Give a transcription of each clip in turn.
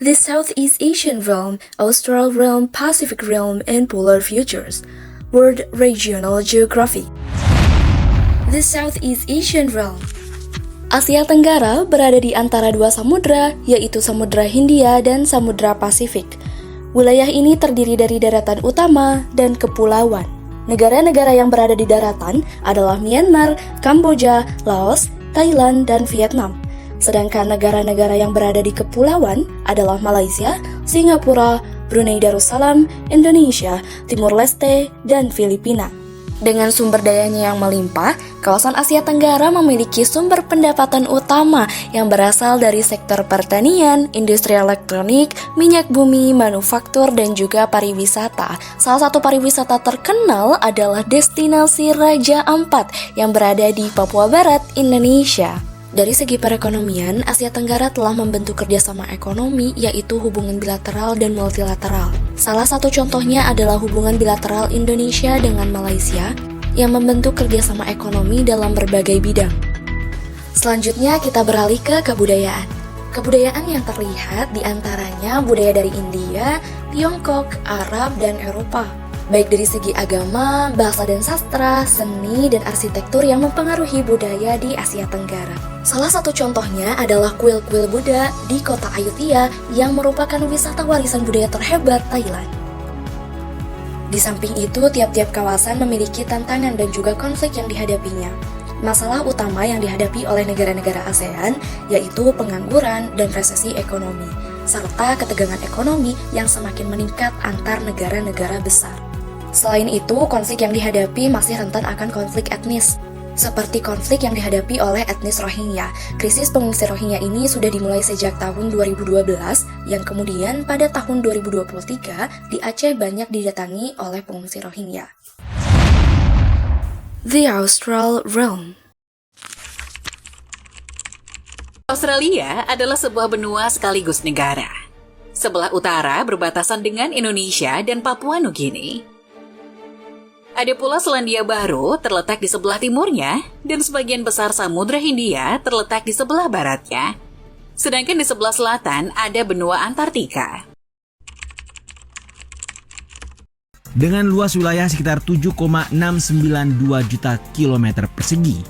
The Southeast Asian Realm, Austral Realm, Pacific Realm, and Polar Futures. World Regional Geography. The Southeast Asian Realm. Asia Tenggara berada di antara dua samudra, yaitu Samudra Hindia dan Samudra Pasifik. Wilayah ini terdiri dari daratan utama dan kepulauan. Negara-negara yang berada di daratan adalah Myanmar, Kamboja, Laos, Thailand, dan Vietnam. Sedangkan negara-negara yang berada di kepulauan adalah Malaysia, Singapura, Brunei Darussalam, Indonesia, Timur Leste, dan Filipina. Dengan sumber dayanya yang melimpah, kawasan Asia Tenggara memiliki sumber pendapatan utama yang berasal dari sektor pertanian, industri elektronik, minyak bumi, manufaktur, dan juga pariwisata. Salah satu pariwisata terkenal adalah destinasi Raja Ampat yang berada di Papua Barat, Indonesia. Dari segi perekonomian, Asia Tenggara telah membentuk kerjasama ekonomi, yaitu hubungan bilateral dan multilateral. Salah satu contohnya adalah hubungan bilateral Indonesia dengan Malaysia yang membentuk kerjasama ekonomi dalam berbagai bidang. Selanjutnya kita beralih ke kebudayaan. Kebudayaan yang terlihat diantaranya budaya dari India, Tiongkok, Arab, dan Eropa. Baik dari segi agama, bahasa dan sastra, seni, dan arsitektur yang mempengaruhi budaya di Asia Tenggara. Salah satu contohnya adalah kuil-kuil Buddha di kota Ayutthaya yang merupakan wisata warisan budaya terhebat Thailand. Di samping itu, tiap-tiap kawasan memiliki tantangan dan juga konflik yang dihadapinya. Masalah utama yang dihadapi oleh negara-negara ASEAN yaitu pengangguran dan resesi ekonomi, serta ketegangan ekonomi yang semakin meningkat antar negara-negara besar. Selain itu, konflik yang dihadapi masih rentan akan konflik etnis, seperti konflik yang dihadapi oleh etnis Rohingya. Krisis pengungsi Rohingya ini sudah dimulai sejak tahun 2012, yang kemudian pada tahun 2023 di Aceh banyak didatangi oleh pengungsi Rohingya. The Austral Realm. Australia adalah sebuah benua sekaligus negara. Sebelah utara berbatasan dengan Indonesia dan Papua Nugini. Ada pula Selandia Baru terletak di sebelah timurnya, dan sebagian besar Samudra Hindia terletak di sebelah baratnya. Sedangkan di sebelah selatan ada benua Antartika. Dengan luas wilayah sekitar 7,692 juta kilometer persegi,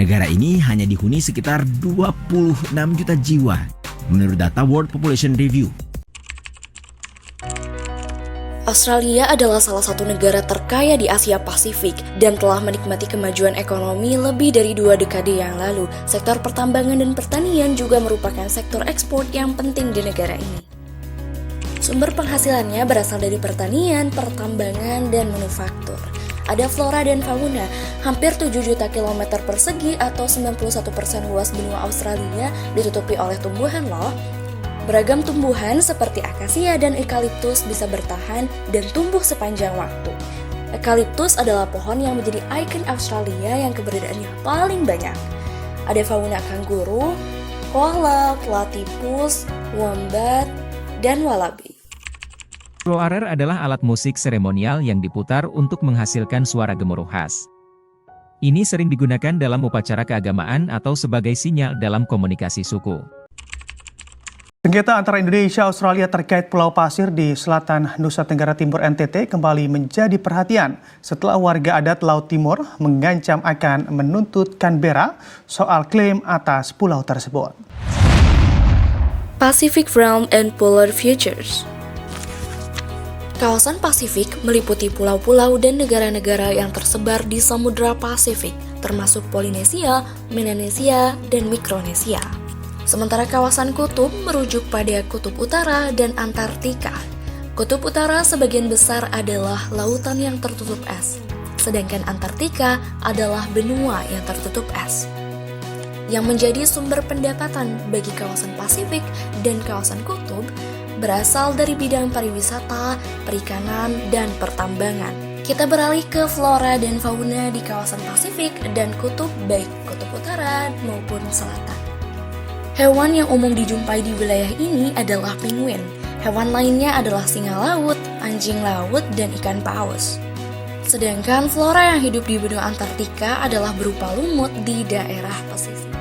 negara ini hanya dihuni sekitar 26 juta jiwa, menurut data World Population Review. Australia adalah salah satu negara terkaya di Asia Pasifik dan telah menikmati kemajuan ekonomi lebih dari 2 dekade yang lalu. Sektor pertambangan dan pertanian juga merupakan sektor ekspor yang penting di negara ini. Sumber penghasilannya berasal dari pertanian, pertambangan, dan manufaktur. Ada flora dan fauna, hampir 7 juta kilometer persegi atau 91% luas benua Australia ditutupi oleh tumbuhan loh. Beragam tumbuhan seperti akasia dan eukaliptus bisa bertahan dan tumbuh sepanjang waktu. Eukaliptus adalah pohon yang menjadi ikon Australia yang keberadaannya paling banyak. Ada fauna kanguru, koala, platypus, wombat, dan wallaby. Roarer adalah alat musik seremonial yang diputar untuk menghasilkan suara gemuruh khas. Ini sering digunakan dalam upacara keagamaan atau sebagai sinyal dalam komunikasi suku. Sengketa antara Indonesia dan Australia terkait Pulau Pasir di selatan Nusa Tenggara Timur NTT kembali menjadi perhatian setelah warga adat Laut Timur mengancam akan menuntut Canberra soal klaim atas pulau tersebut. Pacific Realm and Polar Futures. Kawasan Pasifik meliputi pulau-pulau dan negara-negara yang tersebar di Samudra Pasifik, termasuk Polinesia, Melanesia, dan Mikronesia. Sementara kawasan kutub merujuk pada Kutub Utara dan Antartika. Kutub Utara sebagian besar adalah lautan yang tertutup es, sedangkan Antartika adalah benua yang tertutup es. Yang menjadi sumber pendapatan bagi kawasan Pasifik dan kawasan kutub berasal dari bidang pariwisata, perikanan, dan pertambangan. Kita beralih ke flora dan fauna di kawasan Pasifik dan kutub, baik Kutub Utara maupun Selatan. Hewan yang umum dijumpai di wilayah ini adalah penguin. Hewan lainnya adalah singa laut, anjing laut, dan ikan paus. Sedangkan flora yang hidup di benua Antartika adalah berupa lumut di daerah pesisir.